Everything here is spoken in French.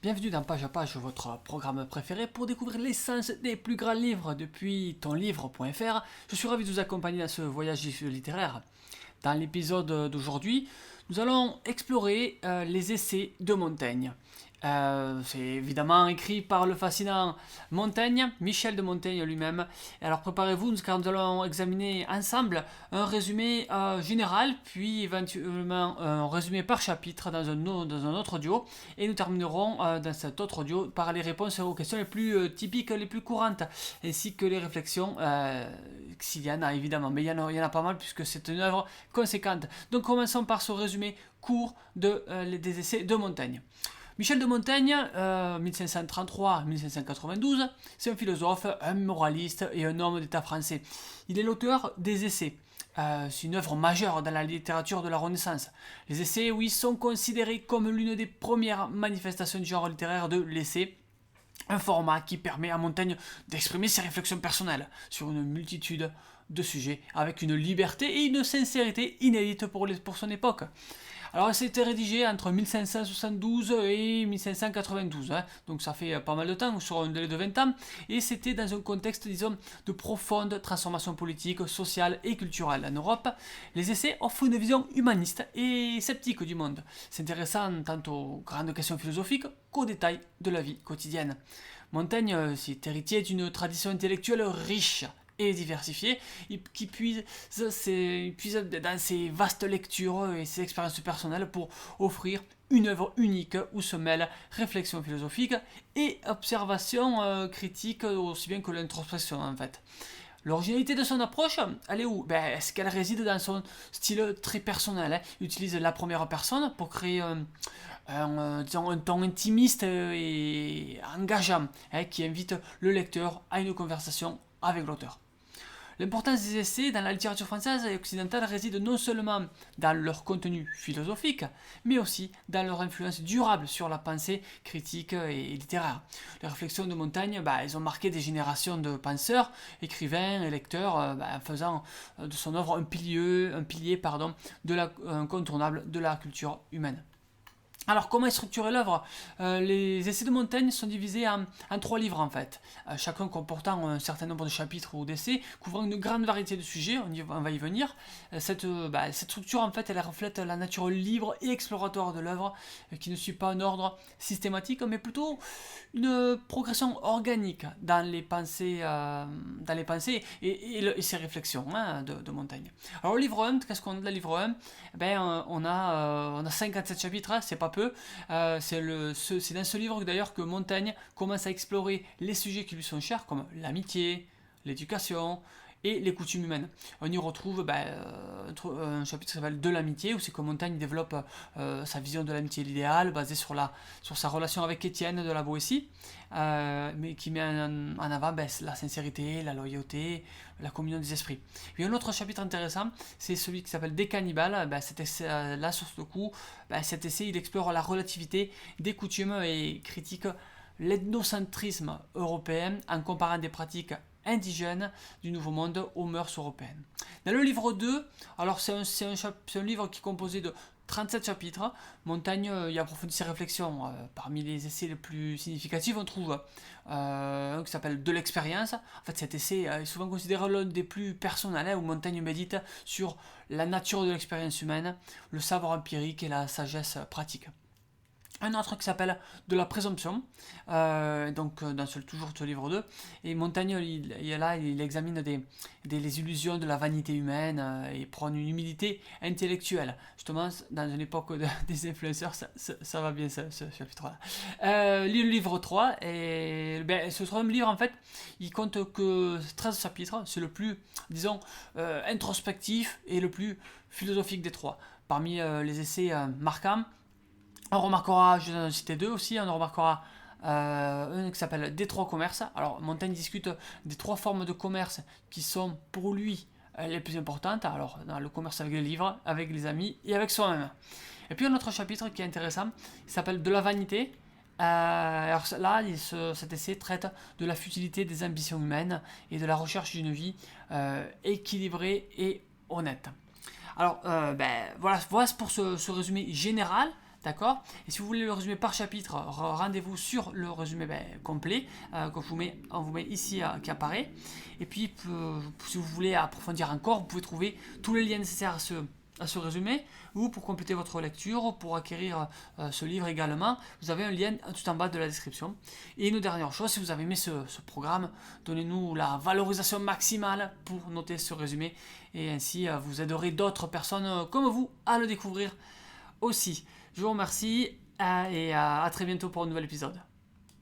Bienvenue dans Page à Page, votre programme préféré pour découvrir l'essence des plus grands livres depuis tonlivre.fr. Je suis ravi de vous accompagner dans ce voyage littéraire. Dans l'épisode d'aujourd'hui, nous allons explorer les essais de Montaigne. C'est évidemment écrit par le fascinant Montaigne, Michel de Montaigne lui-même. Alors préparez-vous, car nous allons examiner ensemble un résumé général, puis éventuellement un résumé par chapitre dans un autre audio. Et nous terminerons dans cet autre audio par les réponses aux questions les plus typiques, les plus courantes, ainsi que les réflexions, s'il y en a évidemment. Mais il y en a pas mal puisque c'est une œuvre conséquente. Donc commençons par ce résumé court des essais de Montaigne. Michel de Montaigne, 1533-1592, c'est un philosophe, un moraliste et un homme d'État français. Il est l'auteur des Essais. C'est une œuvre majeure dans la littérature de la Renaissance. Les Essais, oui, sont considérés comme l'une des premières manifestations du genre littéraire de l'essai, un format qui permet à Montaigne d'exprimer ses réflexions personnelles sur une multitude de sujets avec une liberté et une sincérité inédites pour son époque. Alors, ça a été rédigé entre 1572 et 1592, donc ça fait pas mal de temps, sur un délai de 20 ans, et c'était dans un contexte, disons, de profonde transformation politique, sociale et culturelle en Europe. Les essais offrent une vision humaniste et sceptique du monde, s'intéressant tant aux grandes questions philosophiques qu'aux détails de la vie quotidienne. Montaigne est héritier d'une tradition intellectuelle riche et diversifié, qui puise dans ses vastes lectures et ses expériences personnelles pour offrir une œuvre unique où se mêlent réflexion philosophique et observation critique aussi bien que l'introspection en fait. L'originalité de son approche, elle est où? Est-ce qu'elle réside dans son style très personnel? Il utilise la première personne pour créer un ton intimiste et engageant, qui invite le lecteur à une conversation avec l'auteur. L'importance des essais dans la littérature française et occidentale réside non seulement dans leur contenu philosophique, mais aussi dans leur influence durable sur la pensée critique et littéraire. Les réflexions de Montaigne, elles ont marqué des générations de penseurs, écrivains et lecteurs, en faisant de son œuvre un pilier incontournable de la culture humaine. Alors, comment est structurée l'œuvre? Les essais de Montaigne sont divisés en 3 livres en fait, chacun comportant un certain nombre de chapitres ou d'essais, couvrant une grande variété de sujets, on va y venir. Cette structure en fait, elle reflète la nature libre et exploratoire de l'œuvre, qui ne suit pas un ordre systématique, mais plutôt une progression organique dans les pensées, et ses réflexions de Montaigne. Alors, le livre 1, qu'est-ce qu'on a de la livre 1? On a 57 chapitres, c'est pas peu. C'est dans ce livre d'ailleurs que Montaigne commence à explorer les sujets qui lui sont chers, comme l'amitié, l'éducation et les coutumes humaines. On y retrouve un chapitre qui s'appelle De l'amitié, où c'est que Montaigne développe sa vision de l'amitié idéale, basée sur sa relation avec Étienne de la Boétie, mais qui met en avant la sincérité, la loyauté, la communion des esprits. Puis un autre chapitre intéressant, c'est celui qui s'appelle Des cannibales. Cet essai, cet essai, il explore la relativité des coutumes et critique l'ethnocentrisme européen en comparant des pratiques indigènes du Nouveau Monde aux mœurs européennes. Dans le livre 2, alors c'est un livre qui est composé de 37 chapitres. Montaigne y approfondit ses réflexions. Parmi les essais les plus significatifs, on trouve un qui s'appelle De l'expérience. En fait, cet essai est souvent considéré l'un des plus personnels, où Montaigne médite sur la nature de l'expérience humaine, le savoir empirique et la sagesse pratique. Un autre qui s'appelle De la présomption, toujours ce livre 2, et Montaigne il examine les illusions de la vanité humaine et prône une humilité intellectuelle. Justement, dans une époque des influenceurs, ça va bien ce chapitre-là. Le livre 3, ce troisième livre en fait, il compte que 13 chapitres, c'est le plus, disons, introspectif et le plus philosophique des 3. Parmi les essais marquants, on remarquera, je vais en citer 2 aussi, on remarquera un qui s'appelle Des 3 commerces. Alors, Montaigne discute des 3 formes de commerce qui sont pour lui les plus importantes. Alors, dans le commerce avec les livres, avec les amis et avec soi-même. Et puis, un autre chapitre qui est intéressant, il s'appelle De la vanité. Alors là, cet essai traite de la futilité des ambitions humaines et de la recherche d'une vie équilibrée et honnête. Alors, voilà pour ce résumé général D'accord? Et si vous voulez le résumé par chapitre, rendez-vous sur le résumé complet que on vous met ici qui apparaît. Et puis, si vous voulez approfondir encore, vous pouvez trouver tous les liens nécessaires à ce résumé, ou pour compléter votre lecture, pour acquérir ce livre également, vous avez un lien tout en bas de la description. Et une dernière chose, si vous avez aimé ce programme, donnez-nous la valorisation maximale pour noter ce résumé, et ainsi vous aiderez d'autres personnes comme vous à le découvrir aussi. Je vous remercie et à très bientôt pour un nouvel épisode.